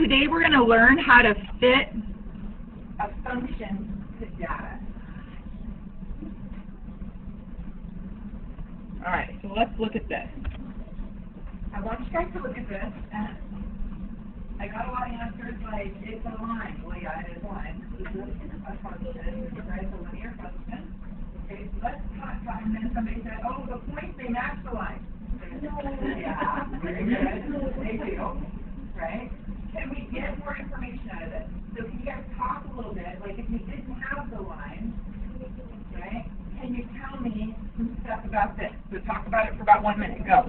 today we're going to learn how to fit a function to data. All right, so let's look at this. I want you guys to look at this, and I got a lot of answers like, it's a line. Well, yeah, it is a line. This is a function, right? It's a linear function. Okay, so let's talk about, and then somebody said, oh, the points, they match the line. Yeah, very good. They do, right? Can we get more information out of this? So can you guys talk a little bit, like if you didn't have the line, right? Can you tell me some stuff about this? So talk about it for about 1 minute. Go.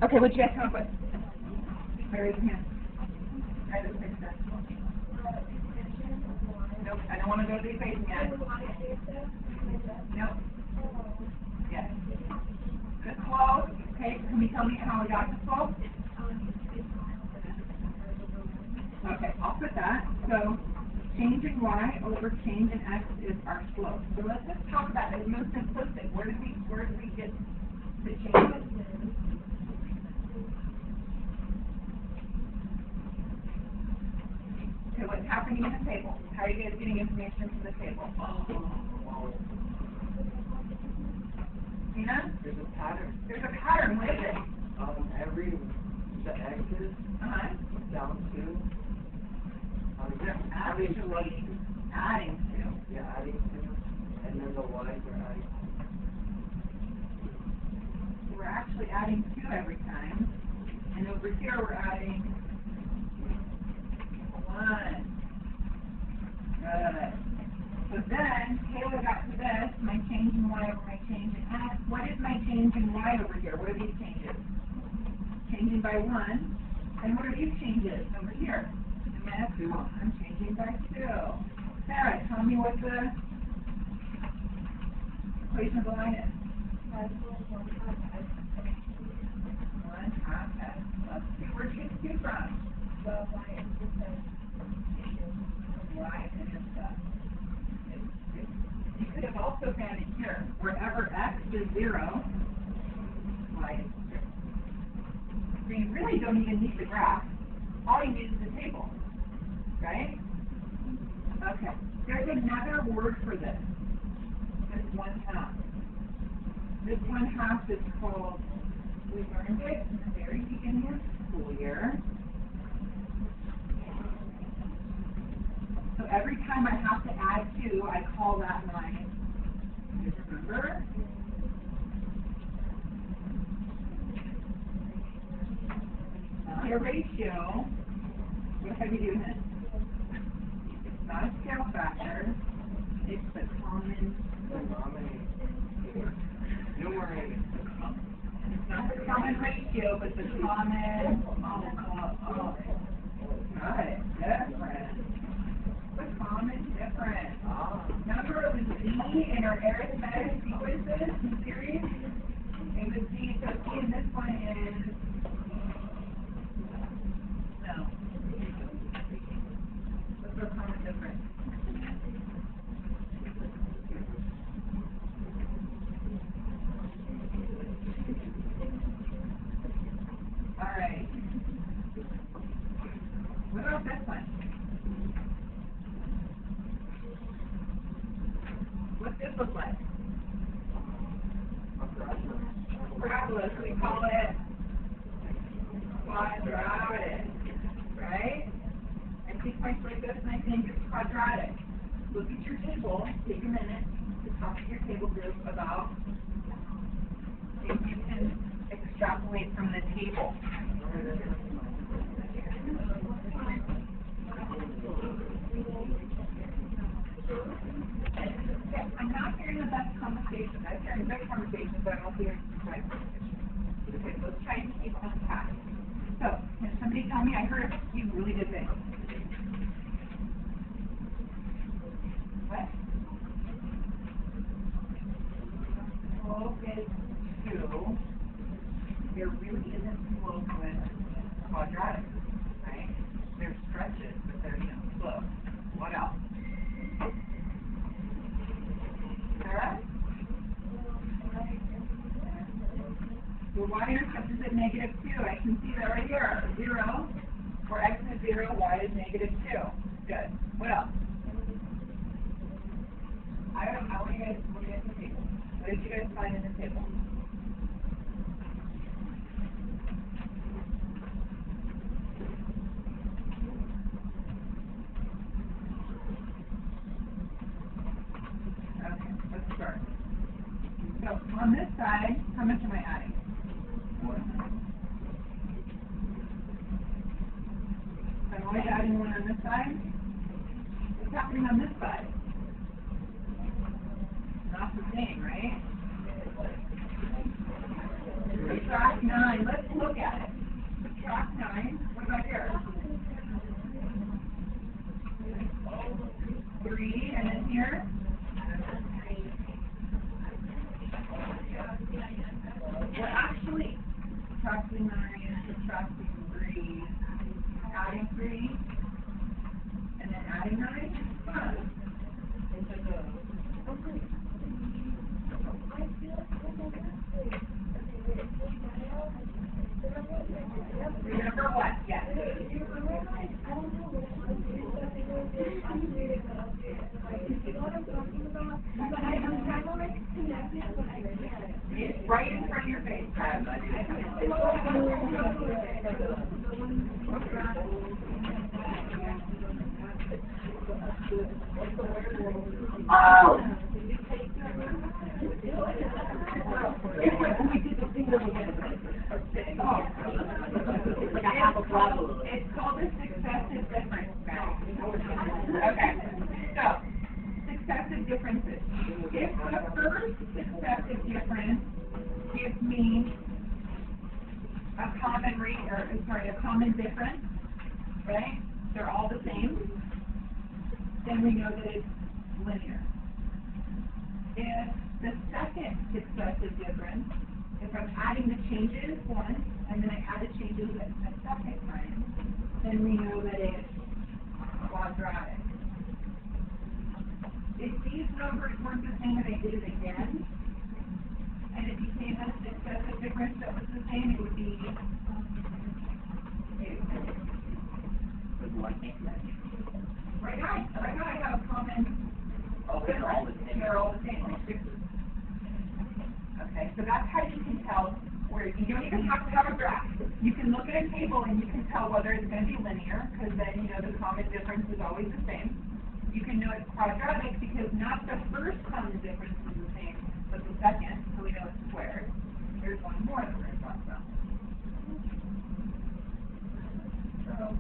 Okay, what did you guys come up with? Raise your hand. Try to fix that. Nope, I don't want to go to the equation yet. Nope. Yes. The slope. Okay, can you tell me how we got the slope? Okay, I'll put that. So change in y over change in x is our slope. So let's just talk about it. It's most simplistic. Where did we get the change? Okay, what's happening in the table? How are you guys getting information from the table? Tina? There's a pattern. There's a pattern. What is it? The x's down to. Actually adding to. Yeah, adding to, and then the y's are adding. We're actually adding 2 every time, and over here we're adding 1. Good. So then, Kayla got to this, my change in y over my change in x. What is my change in y over here? What are these changes? Changing by 1. And what are these changes over here? In my x column, I'm changing by 2. Sarah, tell me what the equation of the line is. 1 half x plus 2. Where'd you get 2 from? The y-intercept. Y-intercept. You could have also found it here. Wherever x is 0, y is 0. So you really don't even need the graph. All you need is the table. Right? Okay. There's another word for this. This 1/2. This 1/2 is called, we learned it in the very beginning of school year. So every time I have to add 2, I call that line. Just remember? Not a ratio. What have you doing this? It's not a scale factor. It's the common Numerator. It's not the common ratio, but the common. Got it. Difference. The common difference. Remember, it was Z in our arithmetic sequences and series. It was Z. So Z in this one is no. What's the common difference? All right. What about this one? What's this look like? Parabola. So we call it quadratic, right? I see points like this and I think it's quadratic. Look at your table. Take a minute to talk to your table group about if you can extrapolate from the table. I'm not hearing the best conversation. I'm hearing good conversation, but I'm also hearing some bad conversation. Okay, let's try to keep on task. So, can somebody tell me? I heard a few really good things. What? Slope is 2. There really isn't slope with quadratic, right? There's stretches, but there's no slope. What else? Sarah? The y-intercept is at -2. side is negative 2. Good. What else? I want you guys to look at the table. What did you guys find in the table? Okay, let's start. So on this side, how much am I adding? 1. So I'm always adding 1 on this side. What's happening on this side? Not the same, right? Subtract 9. Let's look at it. Subtract 9. What about here? 3, and then here? We're actually subtracting 9, subtracting 3, adding 3, and then adding 9. Huh. Remember what? Yes. It's right in front of your face. Oh! It's called a successive difference. Okay. So, successive differences. If the first successive difference gives me a common difference, right? They're all the same, then we know that it's linear. If the second successive difference, if I'm adding the changes once, and then I add the changes a second time, then we know that it's quadratic. If these numbers weren't the same and I did it again, and it became a successive difference that was the same, it would be 2. Right now I have a common. Oh, they're all the same. They're all the same. Okay, so that's how you can tell where you don't even have to have a graph. You can look at a table and you can tell whether it's going to be linear, because then you know the common difference is always the same. You can know it's quadratic because not the first common difference is the same, but the second, so we know it's squared. There's one more that we're going to talk about. So,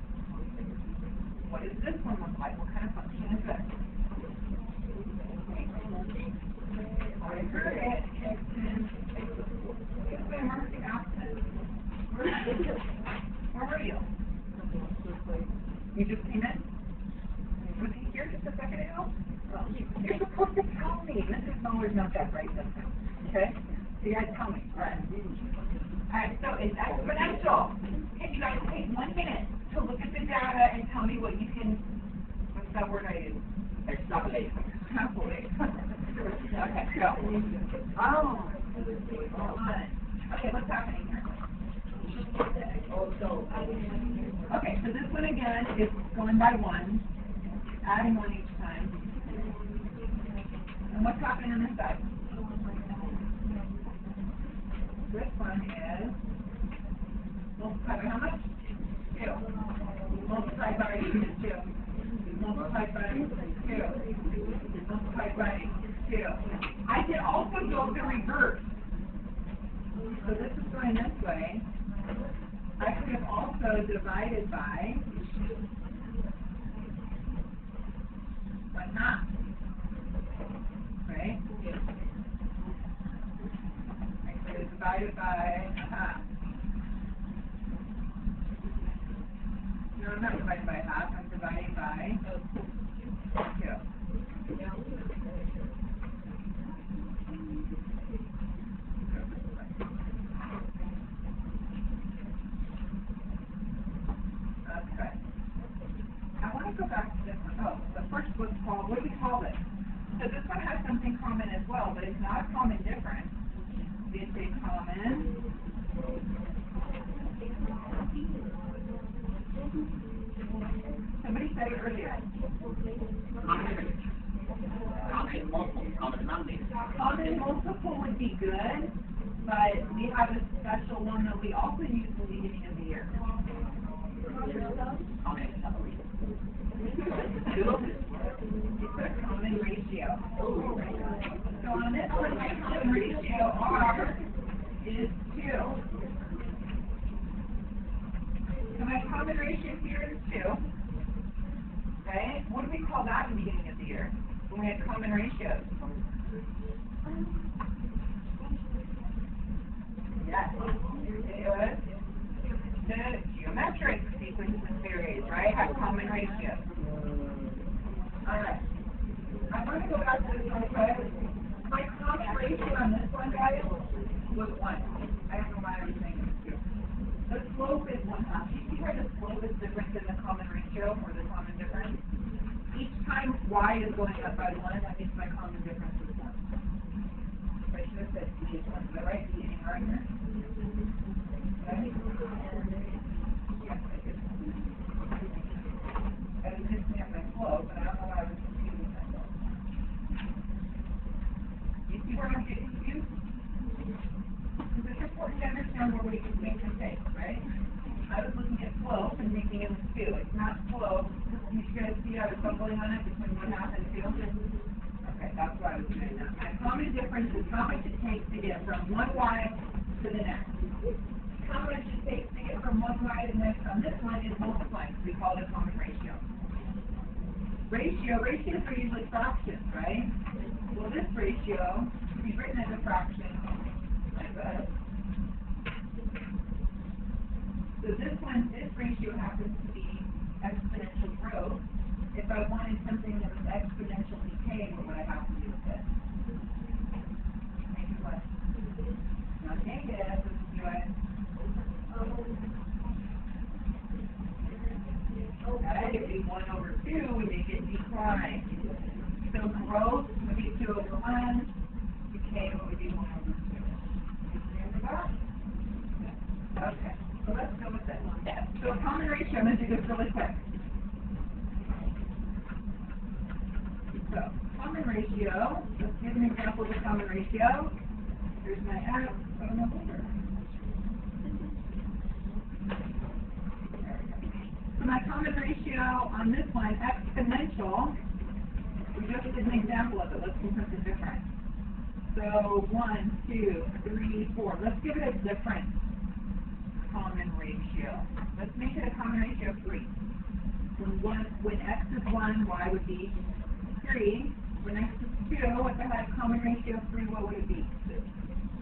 what does this one look like? What kind of function is this? I heard it. It's been marking absent. Where were you? You just came in? Was he here just a second ago? You're supposed to tell me. This is always not that right sometimes. Okay? So you guys tell me. Alright, so it's exponential. Can you guys take 1 minute to look at the data and tell me what you can, what's that word I use? Extrapolate. Extrapolate. Okay, go. Oh. Okay, what's happening here? Okay, so this one again is 1 by 1, adding 1 each time. And what's happening on this side? This one is multiplied by how much? 2. Multiplied by 2. Multiplied by 2. Multiplied by 2. I can also go the reverse. So this is going this way. I could have also divided by 1/2. Right? I could have divided by 1/2. No, I'm not dividing by 1/2. I'm dividing by 2. Okay. I want to go back to this one. Oh, the first was called, what do we call this? So this one has something common as well, but it's not a common difference. It's a common earlier? Common multiple, common denominator. Common multiple would be good, but we have a special one that we also use in the beginning of the year. Common denominator. It's a common ratio. So on this one, my common ratio R is 2. So my common ratio here is 2. Right? What do we call that in the beginning of the year when we had common ratios? Yes. It was the geometric sequences and series, right? Have common ratios. Alright. I want to go back to this one quick. My common ratio on this one, guys, was 1. I don't know why I was saying it. The slope is 1/2. You see how the slope is different than the common ratio or the common difference? Each time y is going up by 1, that means my common difference is 1. I should have said d is 1. Is that right? D and R here? Okay. Yes, I did. I was mixing up my slope, but I don't know why I was confusing myself. You see where I'm getting confused? Because it's important to understand where we can make mistakes, right? I was looking at slope and thinking it was 2. It's not slope. You guys see I was doubling on it between 1/2 and 2? Okay, that's why I was doing that. My common difference is how much it takes to get from one y to the next. How much it takes to get from one y to the next on this one is multiplying. We call it a common ratio. Ratios are usually fractions, right? Well, this ratio can be written as a fraction like this. So this ratio happens to be exponential growth. If I wanted something that was exponential decay, what would I have to do with it? Make it what? Not negative, let's do it. Okay, if we 1/2, we make it decline. So growth would be 2/1, decay would be 1/2. Remember that? Okay, so let's go with this. So common ratio, I'm going to do this really quick. So common ratio, let's give an example of a common ratio. Here's my app. So my common ratio on this one, exponential, we just did an example of it. Let's do something different. So 1, 2, 3, 4. Let's give it a different common ratio. Let's make it a common ratio of 3. When x is 1, y would be 3. When x is 2, if I had a common ratio of 3, what would it be?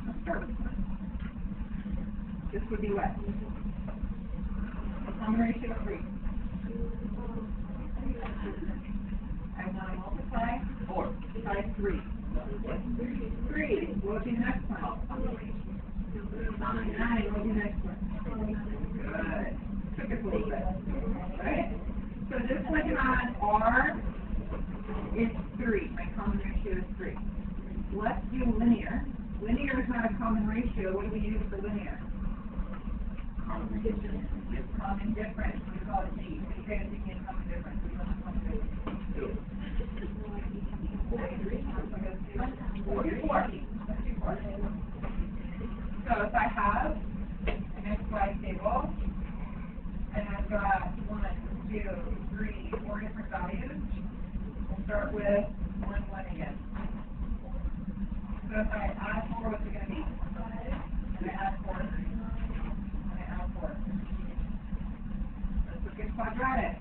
Let's start with 1. This would be what? A common ratio of 3. I want to multiply 4. by 3. 3. What would be the next one? 9. What would be the next one? Good. Took us a little bit. Right? So this one had R is 3. My common ratio is 3. Let's do linear. Linear is not a common ratio. What do we use for linear? Common difference. Common difference. We call it G. You guys give me a common difference. We don't have common difference. 2. 4. Let's do 4. So if I have an XY table, and I've got 1, 2, 3, 4 different values, we'll start with 1, 1 again. So if I add 4, what's it going to be? And I add 4. And I add 4. Let's look at quadratic.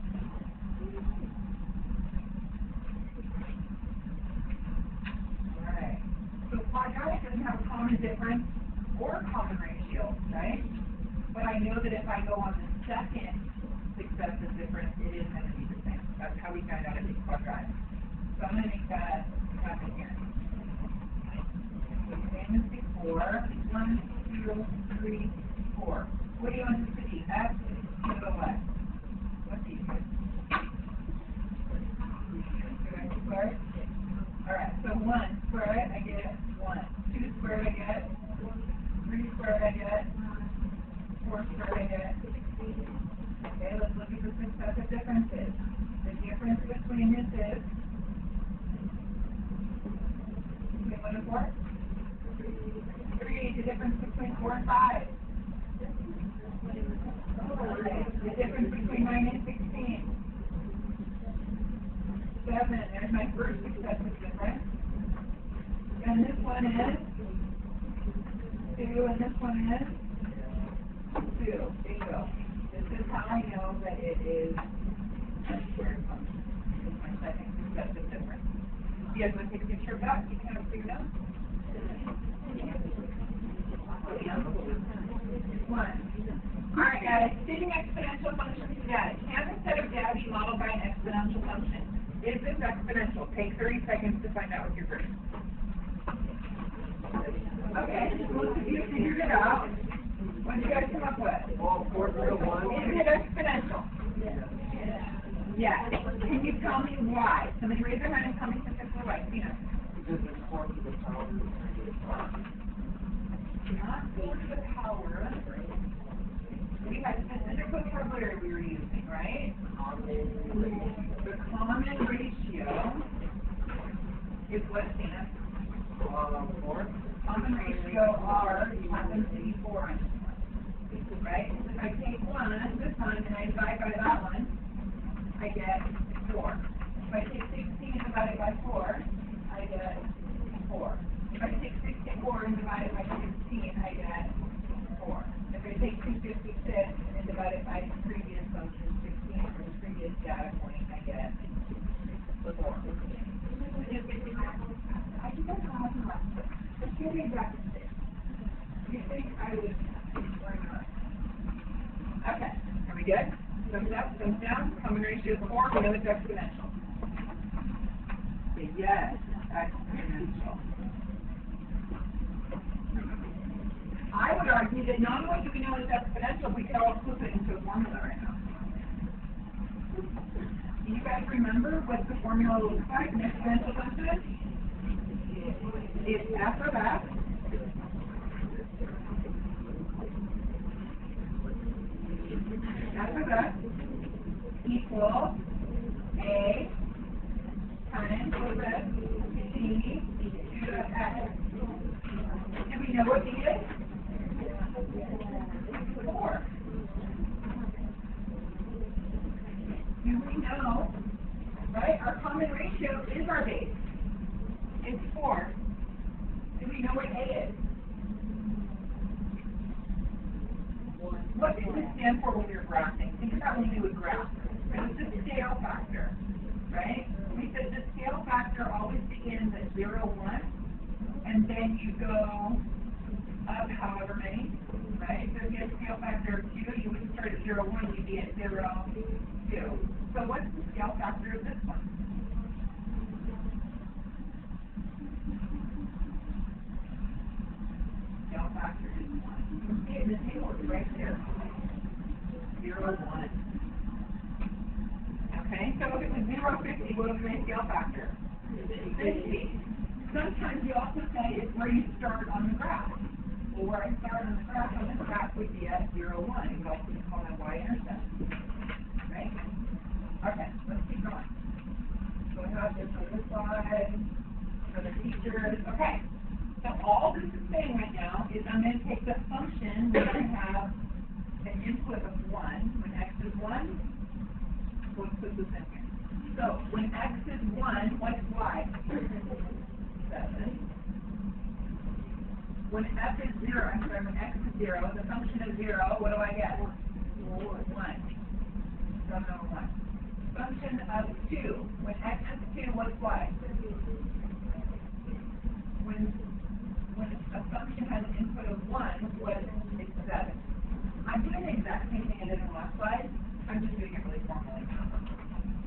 Alright. So quadratic doesn't have a common difference or a common ratio, right? But I know that if I go on the second successive difference, it is going to be the same. That's how we find out if it's quadratic. So I'm going to make that happen here. So same as before. 1, 2, 3, 4. What do you want this to be? X to the what? What's easier? X squared? Alright, so 1 squared, I get 1. 2 squared, I get 3 squared, I get 4 squared, I get. Okay, let's look at the successive differences. The difference between this is, okay, what is 4? 3, the difference between 4 and 5. The difference between 9 and 16. 7, there's my first successive difference. And this one is 2, and this one is 2. Bingo. This is how I know that it is a squared function. It's my second successive difference. If you guys want to take a picture of that, you can have a figure out. 1. Alright guys, stating exponential functions to data. Can a set of data be modeled by an exponential function? Is this exponential? Take 30 seconds to find out with your group. Okay, most of you figured it out. What did you guys come up with? Well, 4 to 1. Is it exponential? Yes. Can you tell me why? Somebody raise their hand and tell me specifically why. Tina. Because it's 4 to the power. Not 4 to the power. We had specific vocabulary we were using, right? The common ratio is what, Tina? 4. Common ratio R happens to be 4 on this one. Right? So if I take 1, this one, and I divide by that one, I get 4. If I take 16 and divide it by 4, I get 4. If I take 64 and divide it by 16, I get 4. If I take 256 and divide it by the previous function, 16 from the previous data point, I get 4. I think that's how to write it. Let's give me back to 6. You think I would or not? Okay, are we good? Thumbs up, thumbs down. Common ratio is 4. We know it's exponential. Yes, exponential. I would argue that not only do we know it's exponential, we could all flip it into a formula right now. Do you guys remember what the formula looks like in exponential function? It's f of x equals a times c to x. Do we know what b is? 4. Do we know, right? Our common ratio is our base. It's 4. Do we know what a is? What does this stand for when you're graphing? Think about when you would graph. It's the scale factor, right? We said the scale factor always begins at 0, 1, and then you go up however many, right? So if you have a scale factor of 2, you wouldn't start at 0, 1, you'd be at 0, 2. So what's the scale factor of this one? Scale factor is 1. You can see it in the table, it's right there. 0, 1. Okay, so if it was 0, 50, what was my scale factor? 50. Sometimes you also say it's where you start on the graph. Well, where I start on the graph on this graph would be at 0, 1. You also call that y-intercept. Right? Okay, let's keep going. So we have this on this side for the teachers. Okay, so all this is saying right now is I'm going to take the function when I have an input of 1. When x is 1, let's put this in here. So when x is 1, what's y? 7. When f is 0, I'm sorry, when x is 0, the function is 0, what do I get? 1. 7 over 1. Function of 2. When x is 2, what's y? When a function has an input of 1, what is it? 7. I'm doing the exact same thing I did on the last slide. I'm just doing it really formally.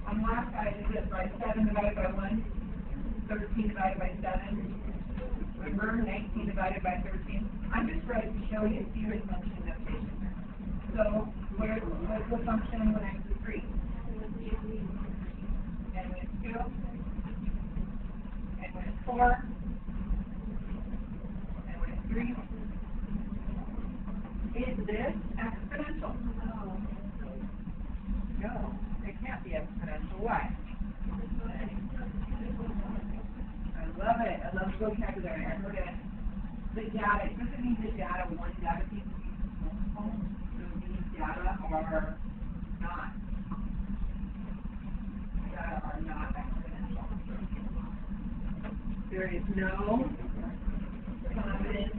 On the last slide, I did it by 7 divided by 1, 13 divided by 7. Remember, 19 divided by 13. I'm just ready to show you series function notation. So, what's the function when x is 3? And when it's 2? And when it's 4? And when it's 3? Is this exponential? No, it can't be exponential. Why? vocabulary. I heard it. The data, it doesn't mean the data, one data piece means multiple. So these data are not. Data are not exponential. There is no common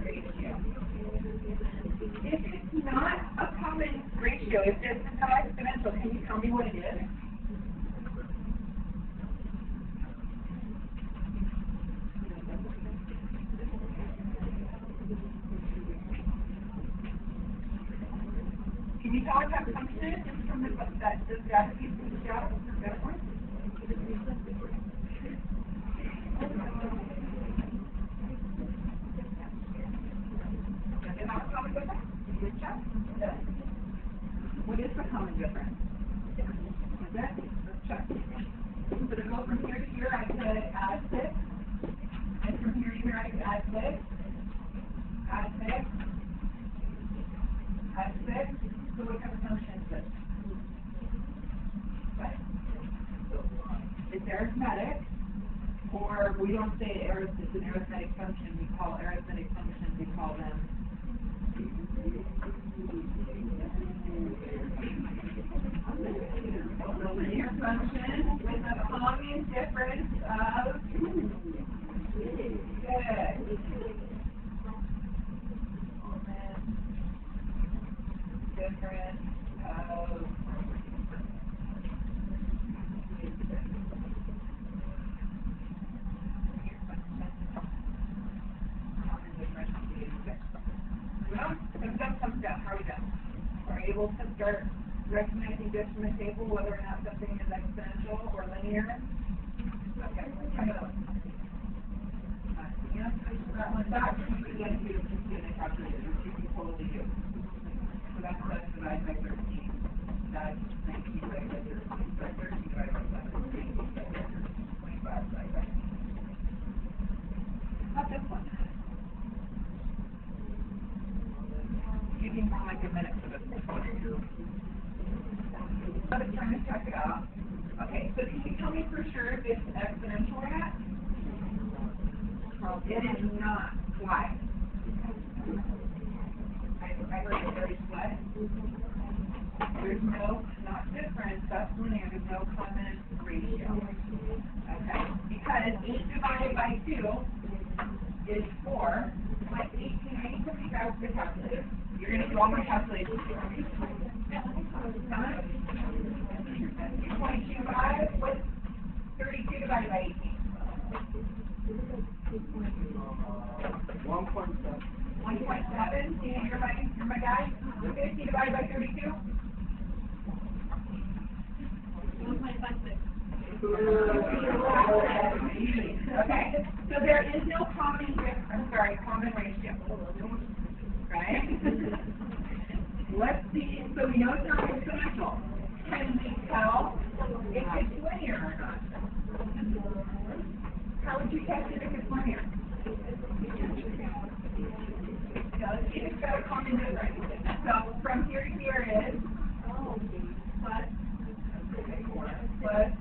ratio. If it's not a common ratio, if it's not exponential, can you tell me what it is? Can you tell us that function is from the data piece from the data point? What is the common difference? Is it? Let's check. So to go from here to here, I could add 6. And from here to here, I could add 6. Add 6. Add 6. So what kind of function is this? What? It's arithmetic. Or we don't say it's an arithmetic function. We call arithmetic functions, we call them linear function with a common difference of good. Difference of well, some stuff comes down. How are we done? Are we able to start recognizing this from the table, whether or not something is exponential or linear? Okay, come it up. That one back, you can then do just in a calculator, which you can totally do. So that's 7 divided by 13. That's 19 divided by 13. That's 13 divided by 7. 19 divided by 13. 25 divided by 13. Not this one. Giving more like a minute for this one. I was trying to check it out. Okay, so can you tell me for sure if it's exponential or not? It is not. Why? I heard it very what? There's no, not difference, that's linear, there's no common ratio. Okay? Because 8 divided by 2 is 4. Like 18, anytime you guys the calculator, you're going to do all my calculations. 2.25, what's 32 divided by 18? 1.7. 1.7. You're my guy. 50 divided by 32. 1.56. Okay. So there is no common ratio. Right? Let's see. So we know it's not exponential. Can we tell if it's linear or not? How would you test it if it's linear? Let's see if it's got a common difference. So from here to here is plus 6.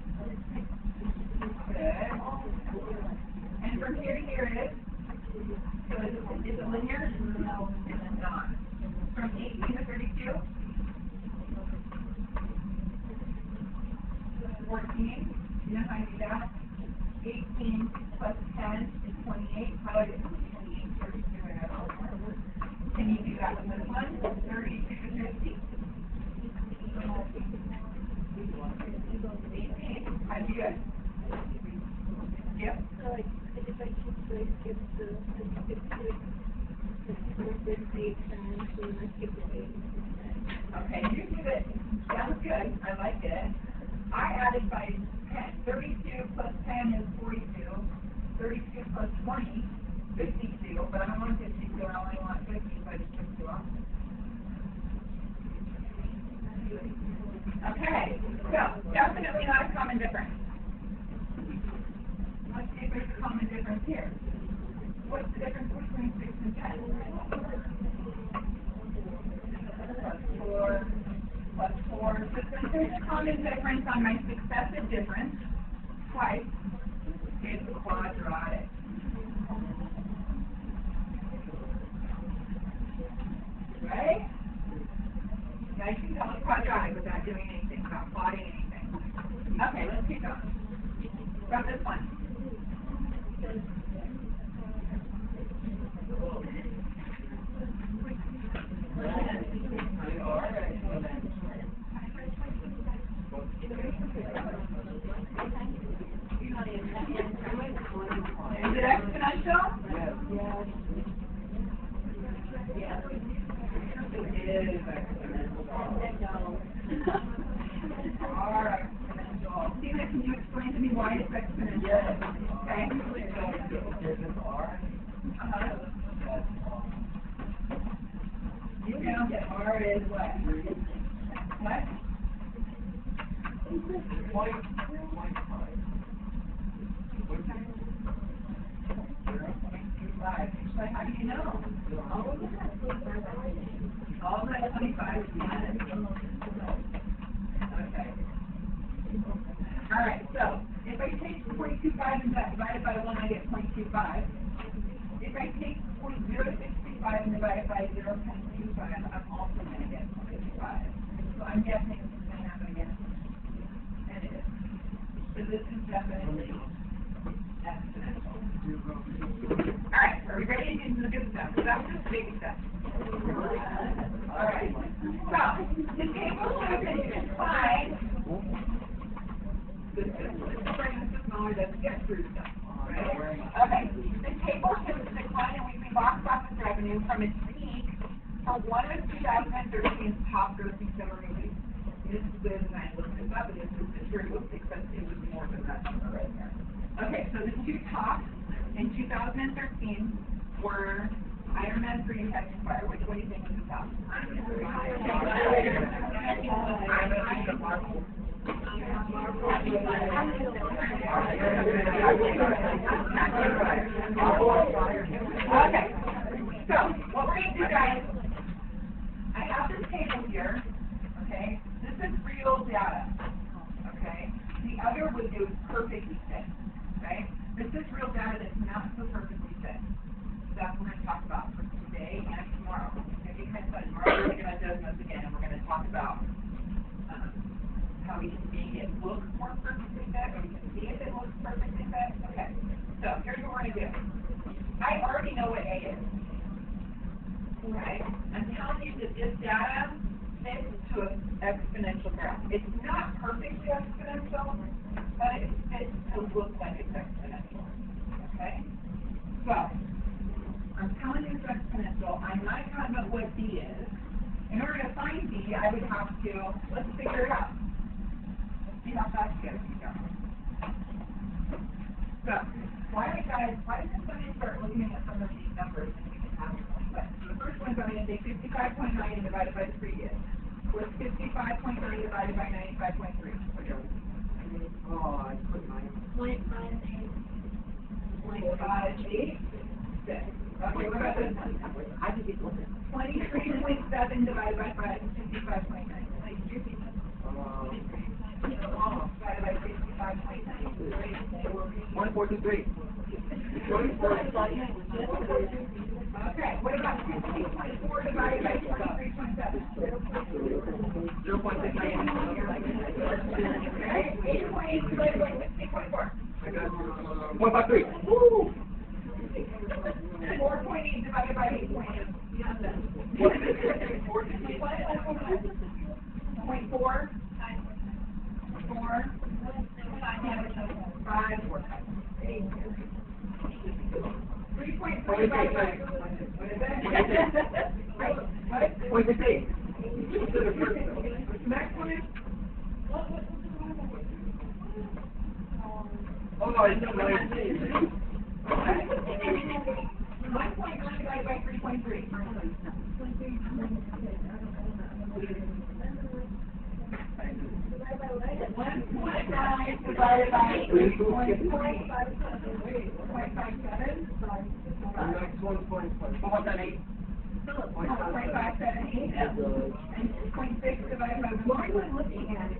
And from here to here is, so is it linear? No, it's not. From 18 to 32? 14. You know how you do that? 18 plus 10 is 28. How do I get 28? 32. Can you do that with this one? 32 to 50. 18. How do you do it? Yep. Okay, you did it. Sounds good. I like it. I added by 10. 32 plus 10 is 42. 32 plus 20, 52. But I don't want 52. I only want 50, so I just took 2 off. Okay, so definitely not a common difference. Let's see if there's a common difference here. What's the difference between 6 and 10? Plus 4. Plus 4. So since there's a common difference on my successive difference, twice, is quadratic. Right? Now you can tell it's quadratic without doing anything, without plotting anything. Okay, let's keep going. From this one. Is it exponential? Yes. Yes. It is exponential. All right, exponential. Tina, can you explain to me why it's exponential? Yes. Okay. You found that R is what? What? 5. So how do you know? All that 25 is okay. All right, so if I take 0.25 and divide it by 1, I get 0.25. If I take 0.065 and divide it by 0.25, I'm also going to get 0.25. So I'm guessing this is going to happen again. And it is. So this is definitely exponential. All right, are we ready to do the good stuff? So that was just the big stuff. All right. So the table shows that you can find this is smaller than get through stuff. Right? Okay. The table shows the decline in weekly box office revenue from its peak for one of 2013's top grossing summer movies. This is good, and I looked this up, and it's very good because it was more than that number right there. Okay, so the two tops in 2013 were Iron Man 3 and Catching Fire. Which one do you think was the top? Okay, so what we're going to do, guys, I have this table here, okay? This is real data, okay? The other was it was perfectly fit, okay? This is real data that's not so perfectly fit. That's what we're going to talk about for today and tomorrow. It's going to be kind of fun. Tomorrow we're going to do this again, and we're going to talk about how we can make it look more perfectly fit, or we can see if it looks perfectly fit. Okay, so here's what we're going to do. I already know what A is. Right? I'm telling you that this data fits to an exponential graph. It's not perfectly exponential, but it fits to look like it's exponential. Okay? So, I'm telling you it's exponential. I'm not talking about what B is. In order to find B, I would have to, let's figure it out. Let's see how fast you guys can go. So, why don't somebody start looking at some of these numbers and we can have one. But the first one is I'm going to take 55.9 and divide it by the previous. What's 55.9 divided by 95.3? Oh, I put 9. 0.58. Okay, what about this one? How did you put it? 23.7 divided by 55.9. Divided by 55.9. 143. Okay, what about 16.4 divided by 23.7? 0.69. Okay, 8.8 divided by 16.4. I got 153. Woo! 4.8 divided by 8.8. 0.4. 4. 5. 8. 3.3 divided by what is that? What? 0.68. Next one is? Oh, it's 9. 1.9 divided by 3.3. 1.9 divided by 3.3. 0.57. The next one's 0.5. How about that 8? 0.578 and 2.6 divided by 1. What am I looking at?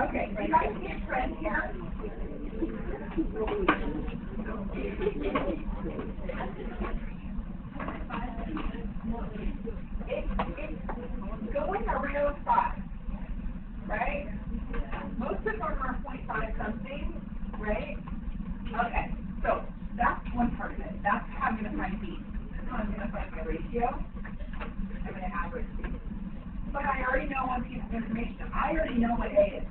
Okay, you guys see a trend here? It's going a real fast, right? Most of them are 0.5 something, right? Okay, so that's one part of it. That's how I'm going to find B. This is how I'm going to find my ratio. I'm going to average B. But I already know one piece of information. I already know what A is.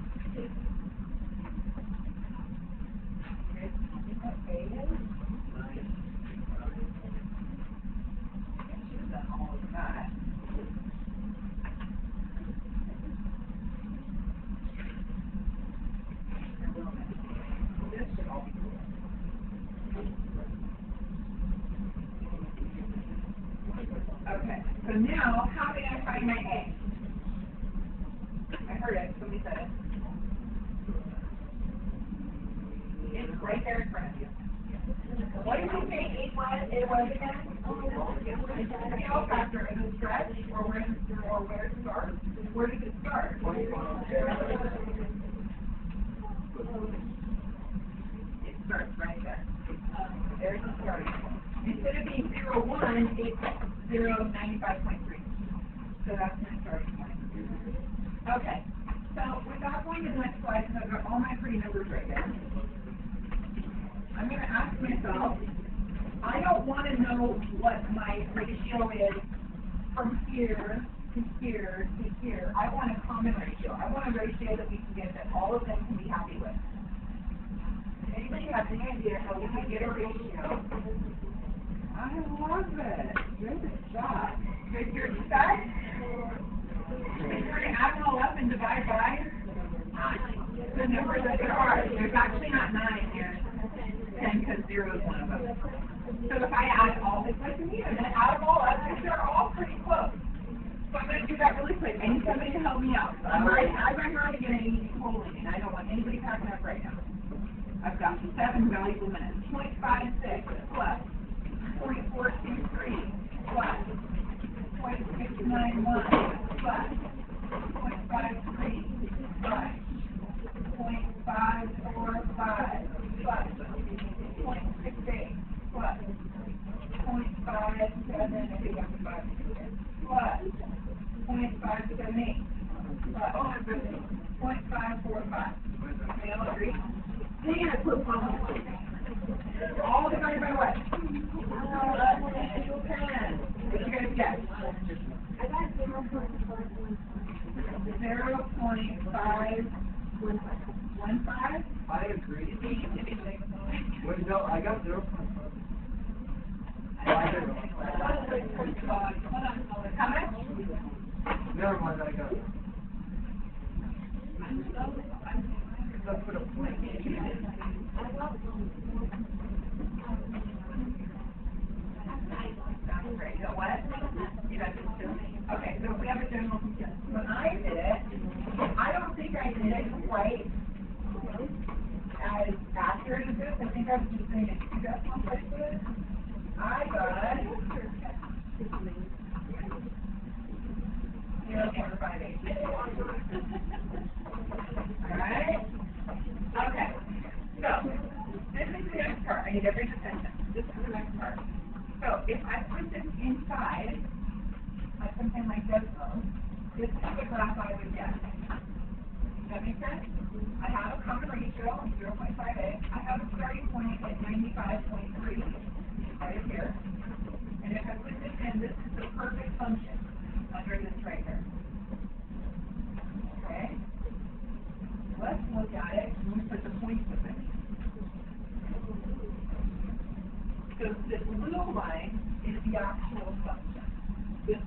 Okay, what A is? I should have done all of that. This should all be cool. Okay, so now how did I find my A? I heard it, somebody said it. It's right there in front of you. What did you say it was again? Scale factor is a stretch, or where does it start? Where does it start? It starts right there. There's the starting point. Instead of being 0.1, it's 0.95.3. So that's my starting point. Okay. So without going to the next slide, because I've got all my pretty numbers right there, I'm going to ask myself, I don't want to know what my ratio is from here to here to here. I want a common ratio. I want a ratio that we can get that all of them can be happy with. Anybody have any idea how we can get a ratio? I love it. Good job. Good, you're set? We're going to add them all up and divide by the number that there are. There's actually not 9 here. 10 because 0 is one of them. So if I add all, it's like me, and then add them all up, because they're all pretty close. So I'm going to do that really quick. I need somebody to help me out. I'm right now to get an easy polling, and I don't want anybody packing up right now. I've got 7 valuable minutes. 0.56 plus 0.423 plus 0.691 plus 0.53 plus 0.545 plus 0.68 plus 0.578 plus 0.578 plus 0.545. They all agree? All divided by what? 10. What you guys get? I got 0.515. I agree. Wait, no, I got 0.5. How much? Never mind, I got it. Let's put a point. Great. So what? You guys can still me. Okay, so if we have a general consensus. When I did it, I don't think I did it quite as accurate as this. I think I was just saying it 2 decimals like this. I got 0.58. Alright? Okay. So, this is the next part. I need everybody's attention. This is the next part. So, if I put this inside of something like this, this is the graph I would get. Does that make sense? I have a common ratio of 0.58. I have a starting point at 95.3 right here. And if I put this in, this is the perfect function under this right here. Okay? Let's look at it and we put the points with it. So this blue line is the actual function. This,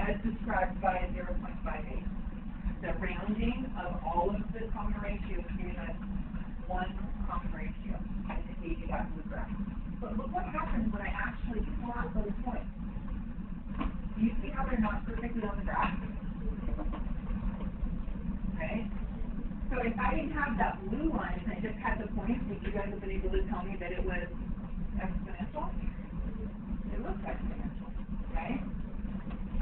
as described by 0.58. The rounding of all of the common ratios giving us one common ratio, indicating that blue graph. But look what happens when I actually plot those points. Do you see how they're not perfectly on the graph? Okay? So if I didn't have that blue line and I just had the points, would you guys have been able to tell me that it was exponential? It looks exponential, right?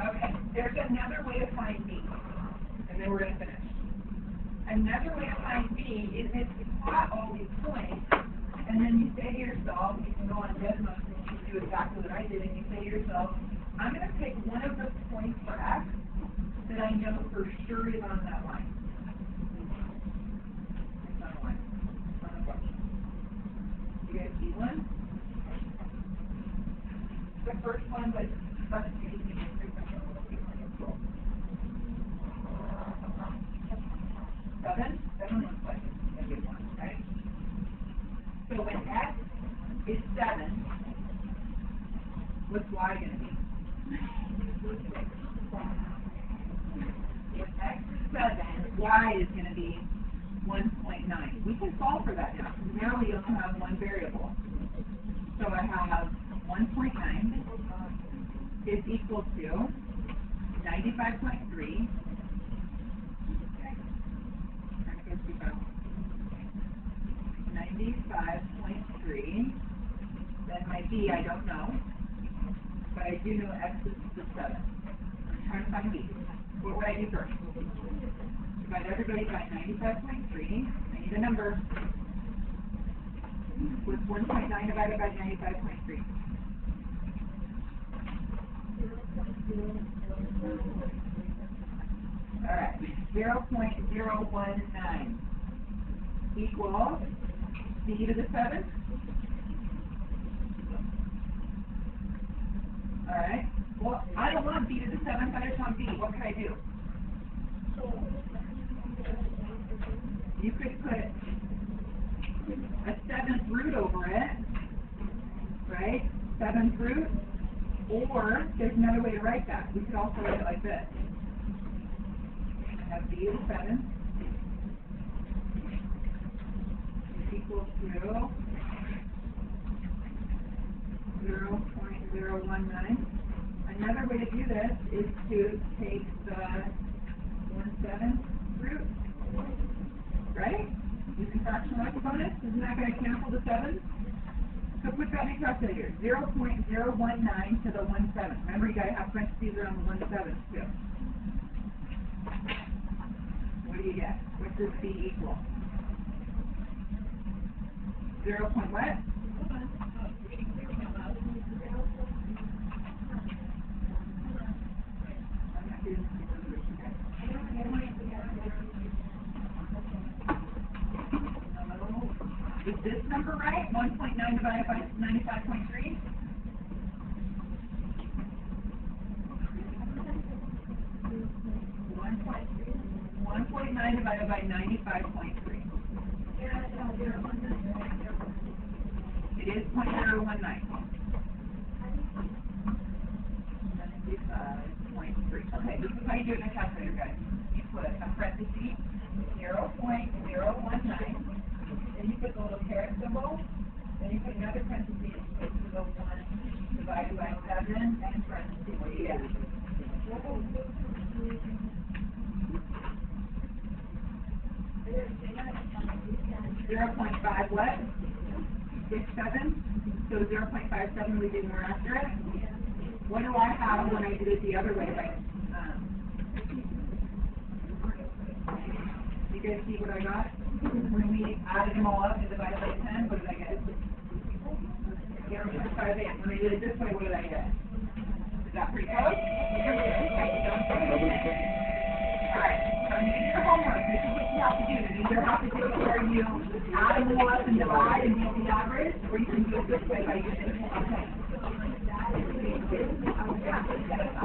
Okay, there's another way to find B, and then we're going to finish. Another way to find B is if you plot all these points, and then you say to yourself, you can go on Desmos and you can do exactly what I did, and you say to yourself, I'm going to pick one of the points for X that I know for sure is on that line. It's on a line. It's on a function. You guys see one? The first one was substituting the Seven looks like a good one, right? So when X is 7, what's Y going to be? If X is 7, Y is going to be 1.9. We can solve for that now. Now we only have one variable. So I have 1.9 is equal to 95.3. 95.3. Then my B, I don't know. But I do know X is the 7. I'm trying to find B. What would I do first? Divide everybody by 95.3. I need a number. What's 1.9 divided by 95.3? Alright, 0.019 equals B to the 7. Alright, well, I don't want B to the 7th, I just want B. What can I do? You could put a 7th root over it, right? 7th root, or there's another way to write that. We could also write it like this. I have B to the 7th is equal to 0.019. Another way to do this is to take the 1/7 root, right? Using fractional exponents, isn't that going to cancel the 7? So put that in your calculator. 0.019 to the 1/7. Remember, you got to have parentheses around the 1/7 too. What do you get? What does B equal? 0. What? Is this number right? 1.9 divided by 95.3? One point nine divided by 95.3. It is 0.019. 95.3. Okay, this is how you do it in a calculator, guys. You put a parenthesis, 0.019. Then you put the little caret symbol, then you put another parenthesis, put the 1 divided by 7, and parenthesis. What do you get? 0.5 what? 67? So 0.57 would be more accurate? What do I have when I did it the other way? You guys see what I got? When we added them all up and divided by 10, what did I get? 0.58. When I did it this way, what did I get? Is that pretty close? Alright, so you do your homework. This is what you have to do. You either have to do it where you add them all up and divide and get the average, or you can do it this way by using the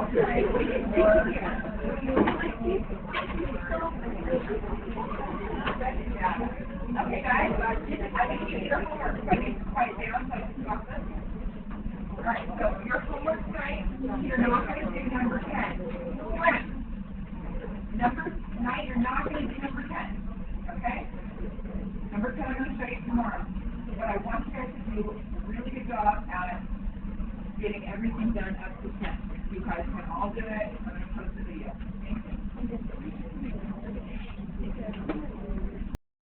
okay. Okay, guys, I think you did your homework. So I need to quiet down so I can talk this. Alright, so your homework tonight, you're not going to do number 10. Number 9, you're not going to do number 10. Okay? Number 10 I'm going to show you tomorrow. But I want you guys to do a really good job at getting everything done up to 10. You guys can all do it. I'm going to post the video. Okay?